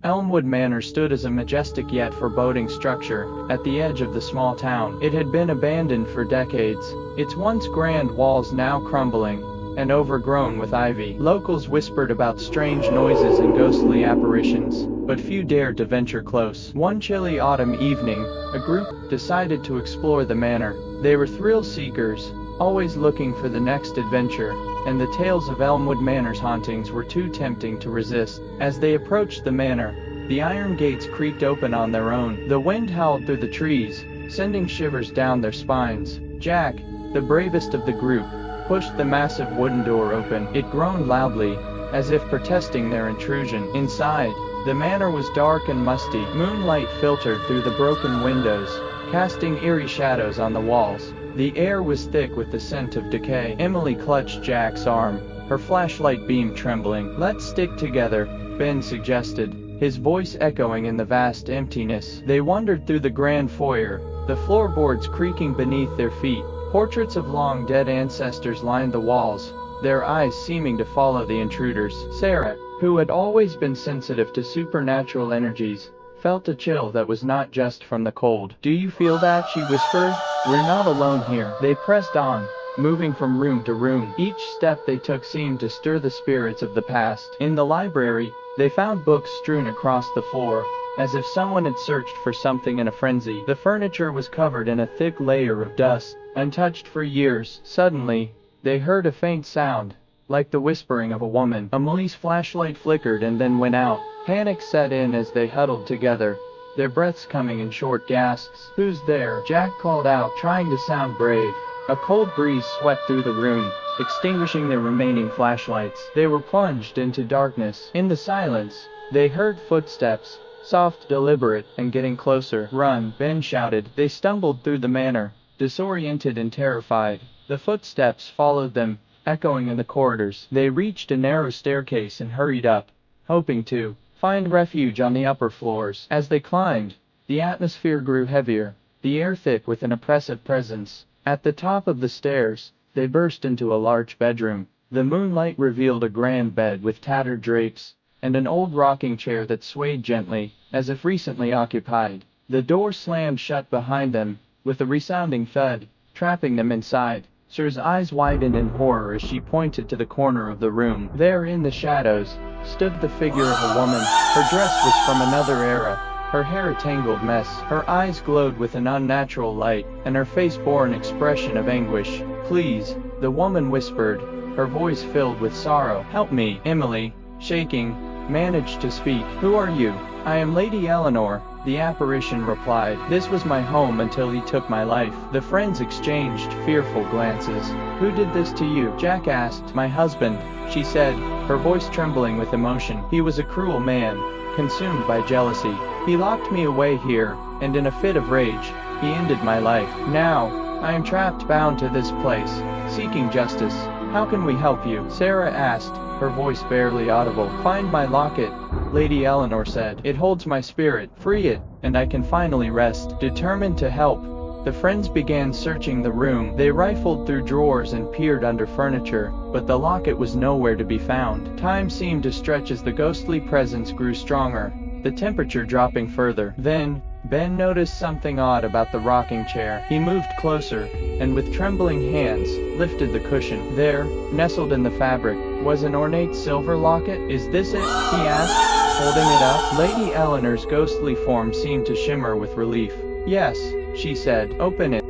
Elmwood Manor stood as a majestic yet foreboding structure at the edge of the small town. It had been abandoned for decades, its once grand walls now crumbling and overgrown with ivy. Locals whispered about strange noises and ghostly apparitions, but few dared to venture close. One chilly autumn evening, a group decided to explore the manor. They were thrill seekers, always looking for the next adventure, and the tales of Elmwood Manor's hauntings were too tempting to resist. As they approached the manor, the iron gates creaked open on their own. The wind howled through the trees, sending shivers down their spines. Jack, the bravest of the group, pushed the massive wooden door open. It groaned loudly, as if protesting their intrusion. Inside, the manor was dark and musty. Moonlight filtered through the broken windows, casting eerie shadows on the walls. The air was thick with the scent of decay. Emily clutched Jack's arm, her flashlight beam trembling. "Let's stick together," Ben suggested, his voice echoing in the vast emptiness. They wandered through the grand foyer, the floorboards creaking beneath their feet. Portraits of long-dead ancestors lined the walls, their eyes seeming to follow the intruders. Sarah, who had always been sensitive to supernatural energies, felt a chill that was not just from the cold. "Do you feel that?" she whispered. "We're not alone here." They pressed on, moving from room to room. Each step they took seemed to stir the spirits of the past. In the library, they found books strewn across the floor, as if someone had searched for something in a frenzy. The furniture was covered in a thick layer of dust, untouched for years. Suddenly, they heard a faint sound, like the whispering of a woman. Emily's flashlight flickered and then went out. Panic set in as they huddled together, their breaths coming in short gasps. "Who's there?" Jack called out, trying to sound brave. A cold breeze swept through the room, extinguishing their remaining flashlights. They were plunged into darkness. In the silence, they heard footsteps, soft, deliberate, and getting closer. "Run!" Ben shouted. They stumbled through the manor, disoriented and terrified. The footsteps followed them, echoing in the corridors. They reached a narrow staircase and hurried up, hoping to find refuge on the upper floors. As they climbed, the atmosphere grew heavier, the air thick with an oppressive presence. At the top of the stairs, they burst into a large bedroom. The moonlight revealed a grand bed with tattered drapes, and an old rocking chair that swayed gently, as if recently occupied. The door slammed shut behind them, with a resounding thud, trapping them inside. Sarah's eyes widened in horror as she pointed to the corner of the room. There in the shadows, stood the figure of a woman. Her dress was from another era, her hair a tangled mess. Her eyes glowed with an unnatural light, and her face bore an expression of anguish. "Please," the woman whispered, her voice filled with sorrow. "Help me." Emily, shaking, managed to speak. "Who are you?" "I am Lady Eleanor," the apparition replied. "This was my home until he took my life." The friends exchanged fearful glances. "Who did this to you?" Jack asked. "My husband," she said, her voice trembling with emotion. "He was a cruel man, consumed by jealousy. He locked me away here, and in a fit of rage, he ended my life. Now, I am trapped, bound to this place, seeking justice. How can we help you?" Sarah asked, her voice barely audible. "Find my locket," Lady Eleanor said. "It holds my spirit. Free it, and I can finally rest." Determined to help, the friends began searching the room. They rifled through drawers and peered under furniture, but the locket was nowhere to be found. Time seemed to stretch as the ghostly presence grew stronger, the temperature dropping further. Then, Ben noticed something odd about the rocking chair. He moved closer, and with trembling hands, lifted the cushion. There, nestled in the fabric, was an ornate silver locket. "Is this it?" he asked, holding it up. Lady Eleanor's ghostly form seemed to shimmer with relief. "Yes," she said. "Open it."